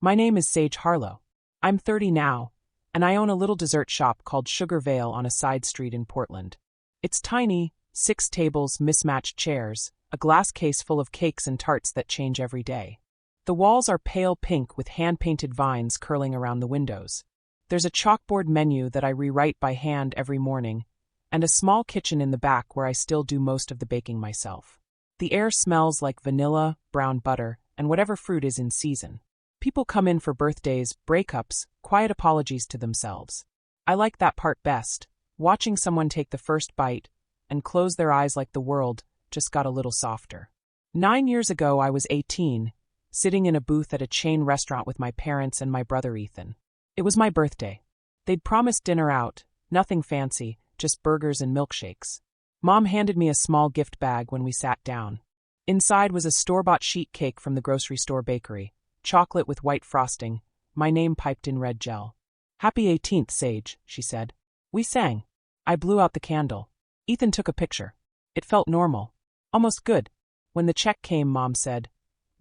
My name is Sage Harlow. I'm 30 now, and I own a little dessert shop called Sugar Vale on a side street in Portland. It's tiny, 6 tables, mismatched chairs, a glass case full of cakes and tarts that change every day. The walls are pale pink with hand-painted vines curling around the windows. There's a chalkboard menu that I rewrite by hand every morning, and a small kitchen in the back where I still do most of the baking myself. The air smells like vanilla, brown butter, and whatever fruit is in season. People come in for birthdays, breakups, quiet apologies to themselves. I like that part best, watching someone take the first bite and close their eyes like the world just got a little softer. 9 years ago I was 18, sitting in a booth at a chain restaurant with my parents and my brother Ethan. It was my birthday. They'd promised dinner out, nothing fancy, just burgers and milkshakes. Mom handed me a small gift bag when we sat down. Inside was a store-bought sheet cake from the grocery store bakery, chocolate with white frosting, my name piped in red gel. "Happy 18th, Sage," she said. We sang. I blew out the candle. Ethan took a picture. It felt normal. Almost good. When the check came, Mom said,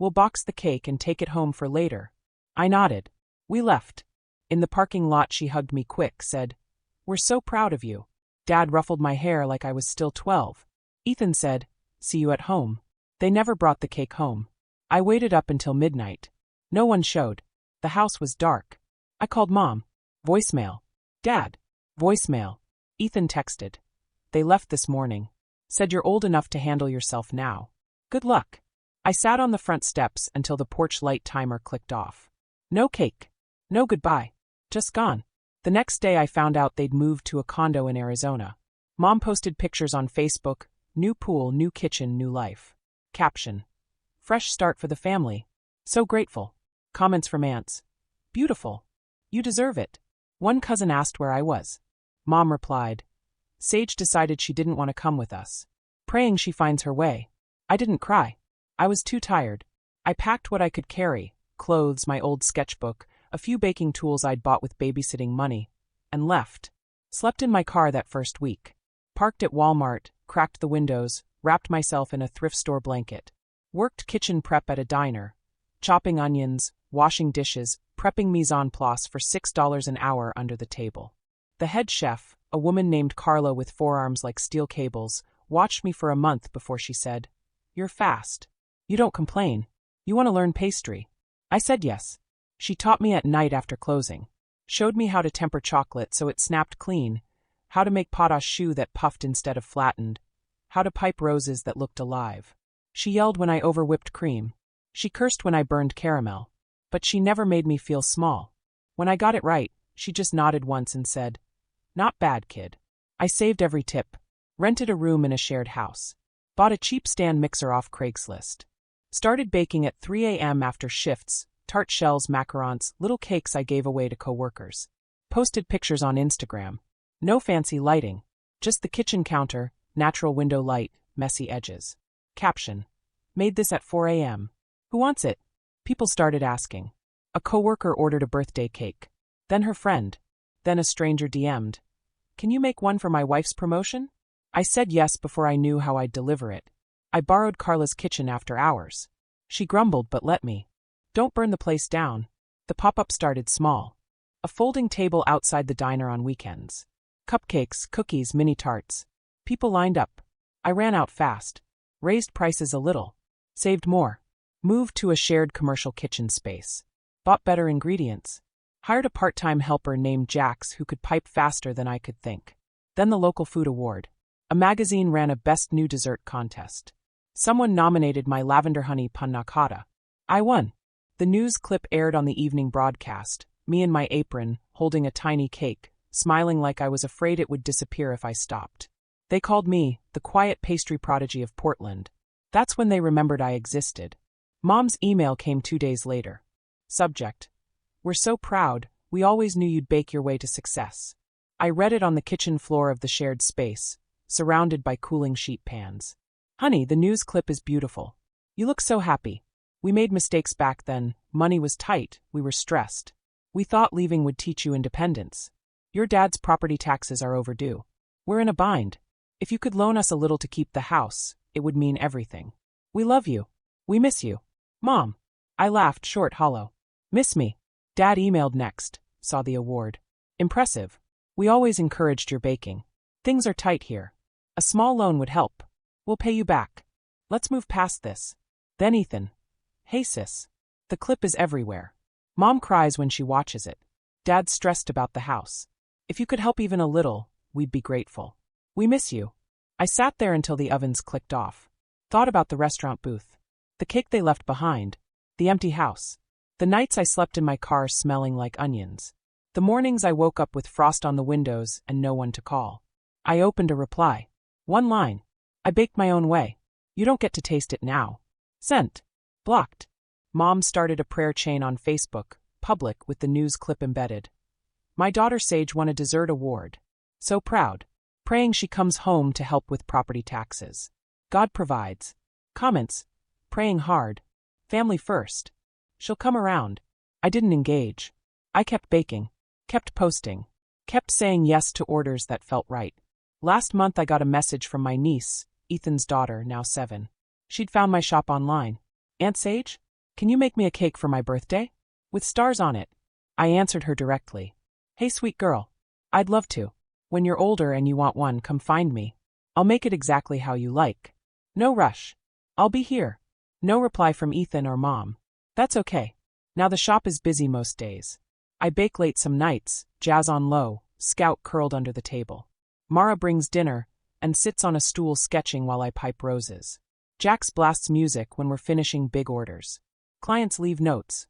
"We'll box the cake and take it home for later." I nodded. We left. In the parking lot she hugged me quick, said, "We're so proud of you." Dad ruffled my hair like I was still 12. Ethan said, "See you at home." They never brought the cake home. I waited up until midnight. No one showed. The house was dark. I called Mom. Voicemail. Dad. Voicemail. Ethan texted. "They left this morning. Said you're old enough to handle yourself now. Good luck." I sat on the front steps until the porch light timer clicked off. No cake. No goodbye. Just gone. The next day I found out they'd moved to a condo in Arizona. Mom posted pictures on Facebook, new pool, new kitchen, new life. Caption. Fresh start for the family. So grateful. Comments from aunts. Beautiful. You deserve it. One cousin asked where I was. Mom replied. Sage decided she didn't want to come with us. Praying she finds her way. I didn't cry. I was too tired. I packed what I could carry, clothes, my old sketchbook, a few baking tools I'd bought with babysitting money, and left. Slept in my car that first week. Parked at Walmart, cracked the windows, wrapped myself in a thrift store blanket. Worked kitchen prep at a diner. Chopping onions, washing dishes, prepping mise en place for $6 an hour under the table. The head chef, a woman named Carla with forearms like steel cables, watched me for a month before she said, "You're fast. You don't complain. You want to learn pastry." I said yes. She taught me at night after closing. Showed me how to temper chocolate so it snapped clean, how to make potache choux that puffed instead of flattened, how to pipe roses that looked alive. She yelled when I over-whipped cream. She cursed when I burned caramel. But she never made me feel small. When I got it right, she just nodded once and said, "Not bad, kid." I saved every tip. Rented a room in a shared house. Bought a cheap stand mixer off Craigslist. Started baking at 3 a.m. after shifts, tart shells, macarons, little cakes I gave away to coworkers. Posted pictures on Instagram. No fancy lighting. Just the kitchen counter, natural window light, messy edges. Caption. Made this at 4 a.m. Who wants it? People started asking. A coworker ordered a birthday cake. Then her friend. Then a stranger DM'd. "Can you make one for my wife's promotion?" I said yes before I knew how I'd deliver it. I borrowed Carla's kitchen after hours. She grumbled but let me. Don't burn the place down. The pop-up started small. A folding table outside the diner on weekends. Cupcakes, cookies, mini tarts. People lined up. I ran out fast. Raised prices a little. Saved more. Moved to a shared commercial kitchen space. Bought better ingredients. Hired a part-time helper named Jax who could pipe faster than I could think. Then the local food award. A magazine ran a best new dessert contest. Someone nominated my lavender honey panna cotta. I won. The news clip aired on the evening broadcast, me in my apron, holding a tiny cake, smiling like I was afraid it would disappear if I stopped. They called me the quiet pastry prodigy of Portland. That's when they remembered I existed. Mom's email came 2 days later. Subject. We're so proud, we always knew you'd bake your way to success. I read it on the kitchen floor of the shared space, surrounded by cooling sheet pans. Honey, the news clip is beautiful. You look so happy. We made mistakes back then, money was tight, we were stressed. We thought leaving would teach you independence. Your dad's property taxes are overdue. We're in a bind. If you could loan us a little to keep the house, it would mean everything. We love you. We miss you. Mom. I laughed, short, hollow. Miss me. Dad emailed next, saw the award. Impressive. We always encouraged your baking. Things are tight here. A small loan would help. We'll pay you back. Let's move past this. Then Ethan. Hey sis. The clip is everywhere. Mom cries when she watches it. Dad's stressed about the house. If you could help even a little, we'd be grateful. We miss you. I sat there until the ovens clicked off. Thought about the restaurant booth. The cake they left behind. The empty house. The nights I slept in my car smelling like onions. The mornings I woke up with frost on the windows and no one to call. I opened a reply. One line. I baked my own way. You don't get to taste it now. Sent. Blocked. Mom started a prayer chain on Facebook, public with the news clip embedded. My daughter Sage won a dessert award. So proud. Praying she comes home to help with property taxes. God provides. Comments. Praying hard. Family first. She'll come around. I didn't engage. I kept baking. Kept posting. Kept saying yes to orders that felt right. Last month I got a message from my niece, Ethan's daughter, now 7. She'd found my shop online. Aunt Sage? Can you make me a cake for my birthday? With stars on it. I answered her directly. Hey sweet girl. I'd love to. When you're older and you want one, come find me. I'll make it exactly how you like. No rush. I'll be here. No reply from Ethan or Mom. That's okay. Now the shop is busy most days. I bake late some nights, jazz on low, Scout curled under the table. Mara brings dinner and sits on a stool sketching while I pipe roses. Jax blasts music when we're finishing big orders. Clients leave notes.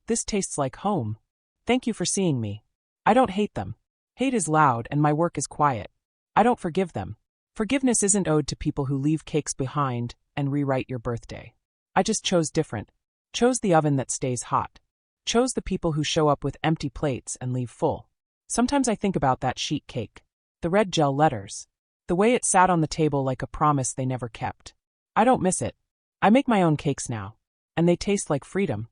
This tastes like home. Thank you for seeing me. I don't hate them. Hate is loud and my work is quiet. I don't forgive them. Forgiveness isn't owed to people who leave cakes behind and rewrite your birthday. I just chose different. Chose the oven that stays hot. Chose the people who show up with empty plates and leave full. Sometimes I think about that sheet cake. The red gel letters. The way it sat on the table like a promise they never kept. I don't miss it. I make my own cakes now. And they taste like freedom.